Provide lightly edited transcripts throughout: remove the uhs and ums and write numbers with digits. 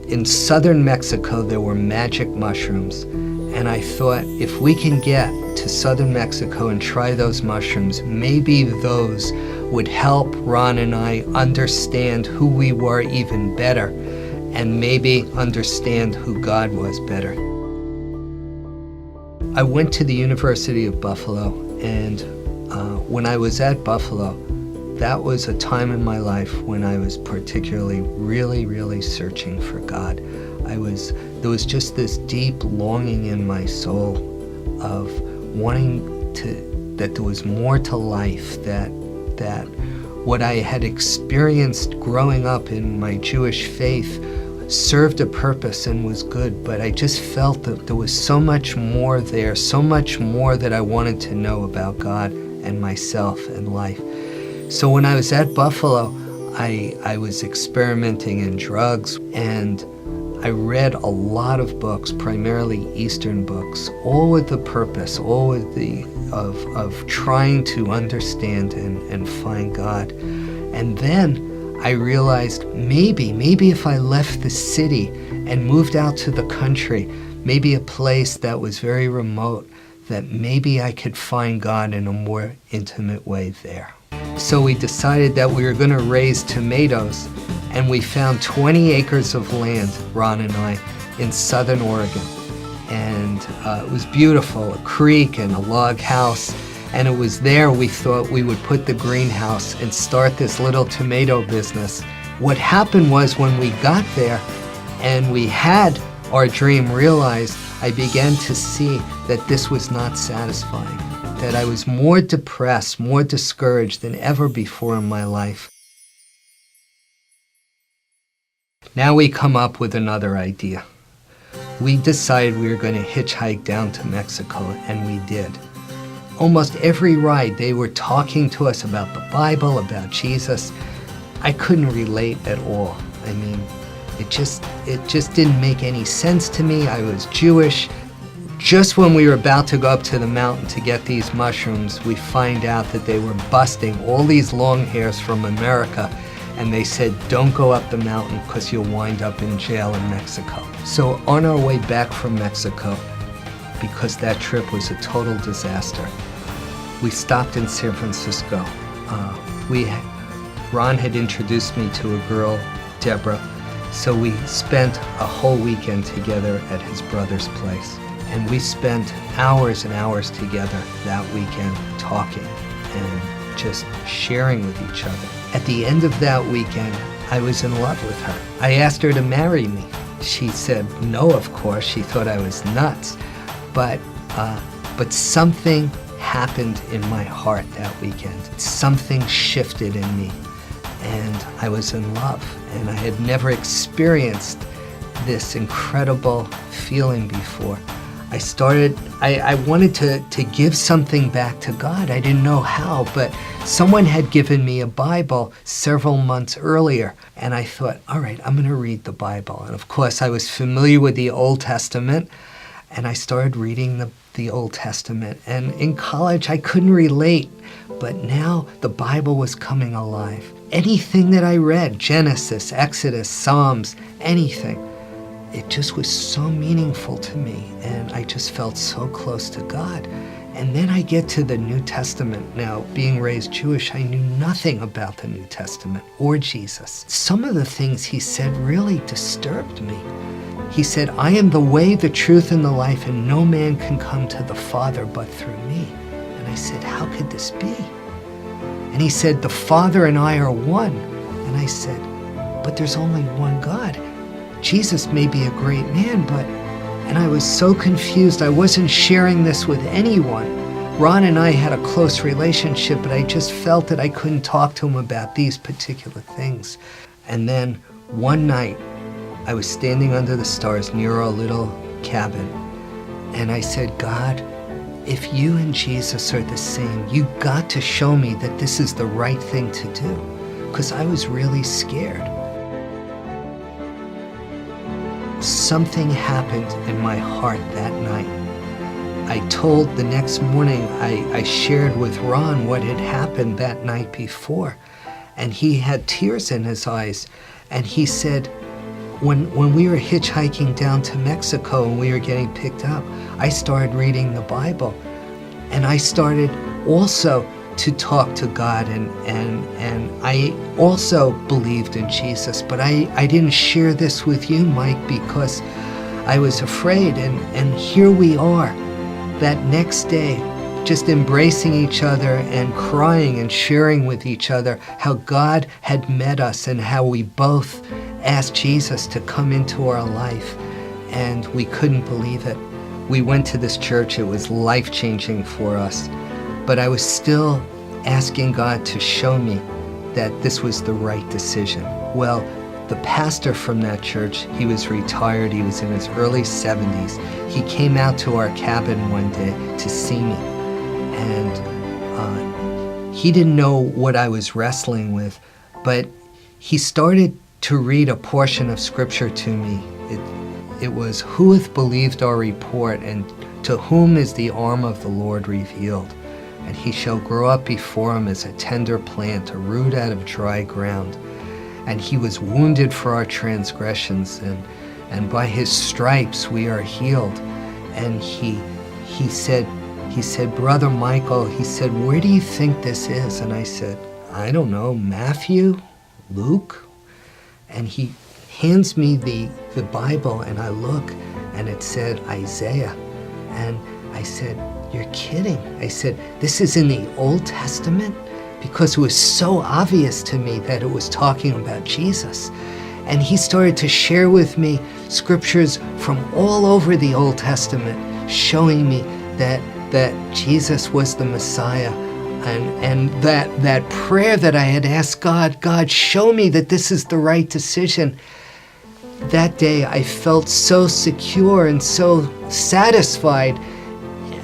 in southern Mexico, there were magic mushrooms. And I thought, if we can get to southern Mexico and try those mushrooms, maybe those would help Ron and I understand who we were even better, and maybe understand who God was better. I went to the University of Buffalo, and when I was at Buffalo, that was a time in my life when I was particularly really searching for God. There was just this deep longing in my soul of wanting that there was more to life, that what I had experienced growing up in my Jewish faith served a purpose and was good, but I just felt that there was so much more there, so much more that I wanted to know about God and myself and life. So when I was at Buffalo, I was experimenting in drugs, and I read a lot of books, primarily Eastern books, all with the purpose, all with of trying to understand and find God. And then I realized maybe if I left the city and moved out to the country, maybe a place that was very remote, that maybe I could find God in a more intimate way there. So we decided that we were going to raise tomatoes, and we found 20 acres of land, Ron and I, in southern Oregon. And it was beautiful, a creek and a log house. And it was there we thought we would put the greenhouse and start this little tomato business. What happened was, when we got there and we had our dream realized, I began to see that this was not satisfying, that I was more depressed, more discouraged than ever before in my life. Now we come up with another idea. We decided we were going to hitchhike down to Mexico, and we did. Almost every ride, they were talking to us about the Bible, about Jesus. I couldn't relate at all. I mean, it just didn't make any sense to me. I was Jewish. Just when we were about to go up to the mountain to get these mushrooms, we find out that they were busting all these long hairs from America, and they said, don't go up the mountain because you'll wind up in jail in Mexico. So on our way back from Mexico, because that trip was a total disaster, we stopped in San Francisco. Ron had introduced me to a girl, Deborah, so we spent a whole weekend together at his brother's place. And we spent hours and hours together that weekend talking and just sharing with each other. At the end of that weekend, I was in love with her. I asked her to marry me. She said no, of course. She thought I was nuts. But something happened in my heart that weekend. Something shifted in me, and I was in love. And I had never experienced this incredible feeling before. I wanted to give something back to God. I didn't know how, but someone had given me a Bible several months earlier, and I thought, all right, I'm going to read the Bible. And of course, I was familiar with the Old Testament, and I started reading the Old Testament. And in college, I couldn't relate, but now the Bible was coming alive. Anything that I read, Genesis, Exodus, Psalms, anything, it just was so meaningful to me, and I just felt so close to God. And then I get to the New Testament. Now, being raised Jewish, I knew nothing about the New Testament or Jesus. Some of the things he said really disturbed me. He said, I am the way, the truth, and the life, and no man can come to the Father but through me. And I said, how could this be? And he said, the Father and I are one. And I said, but there's only one God. Jesus may be a great man, and I was so confused. I wasn't sharing this with anyone. Ron and I had a close relationship, but I just felt that I couldn't talk to him about these particular things. And then one night, I was standing under the stars near our little cabin, and I said, God, if you and Jesus are the same, you got to show me that this is the right thing to do, because I was really scared. Something happened in my heart that night. The next morning, I shared with Ron what had happened that night before, and he had tears in his eyes, and he said, when we were hitchhiking down to Mexico and we were getting picked up, I started reading the Bible. And I started also to talk to God, and I also believed in Jesus. But I didn't share this with you, Mike, because I was afraid. And here we are, that next day, just embracing each other and crying and sharing with each other how God had met us and how we both asked Jesus to come into our life. And we couldn't believe it. We went to this church. It was life-changing for us. But I was still asking God to show me that this was the right decision. Well, the pastor from that church, he was retired. He was in his early 70s. He came out to our cabin one day to see me. And he didn't know what I was wrestling with, but he started to read a portion of scripture to me. It was, "Who hath believed our report, and to whom is the arm of the Lord revealed? And he shall grow up before him as a tender plant, a root out of dry ground. And he was wounded for our transgressions, and by his stripes we are healed." And he said, "Brother Michael," he said, "where do you think this is?" And I said, "I don't know, Matthew, Luke?" And he hands me the Bible, and I look, and it said Isaiah. And I said, "You're kidding." I said, "This is in the Old Testament?" Because it was so obvious to me that it was talking about Jesus. And he started to share with me scriptures from all over the Old Testament, showing me that Jesus was the Messiah. And that prayer that I had asked God, show me that this is the right decision. That day I felt so secure and so satisfied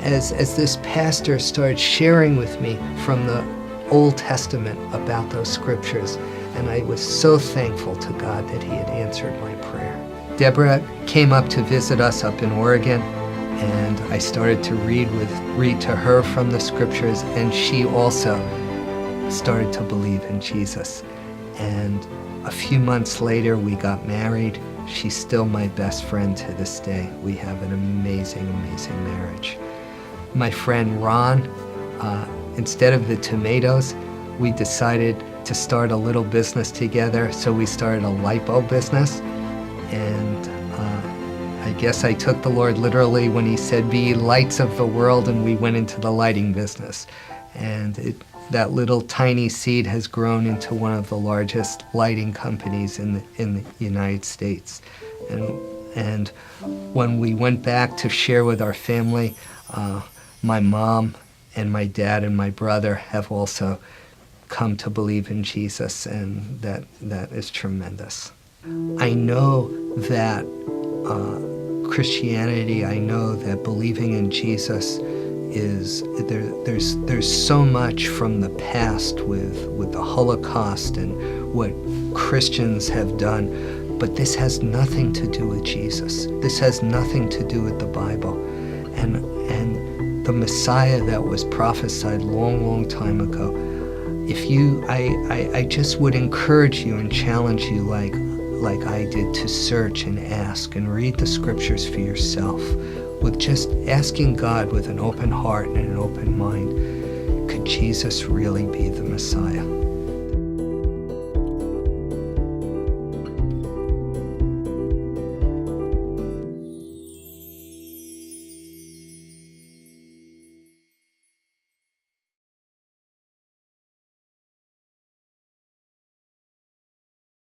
as this pastor started sharing with me from the Old Testament about those scriptures. And I was so thankful to God that he had answered my prayer. Deborah came up to visit us up in Oregon, and I started to read to her from the scriptures, and she also started to believe in Jesus. And a few months later, we got married. She's still my best friend to this day. We have an amazing, amazing marriage. My friend Ron, instead of the tomatoes, we decided to start a little business together. So we started a lipo business. And I guess I took the Lord literally when he said, "Be ye lights of the world," and we went into the lighting business. And that little tiny seed has grown into one of the largest lighting companies in the United States. And when we went back to share with our family, my mom and my dad and my brother have also come to believe in Jesus, and that is tremendous. I know that Christianity, I know that believing in Jesus there's so much from the past with the Holocaust and what Christians have done, but this has nothing to do with Jesus. This has nothing to do with the Bible. And the Messiah that was prophesied long, long time ago, I just would encourage you and challenge you like I did to search and ask and read the scriptures for yourself, with just asking God with an open heart and an open mind, could Jesus really be the Messiah?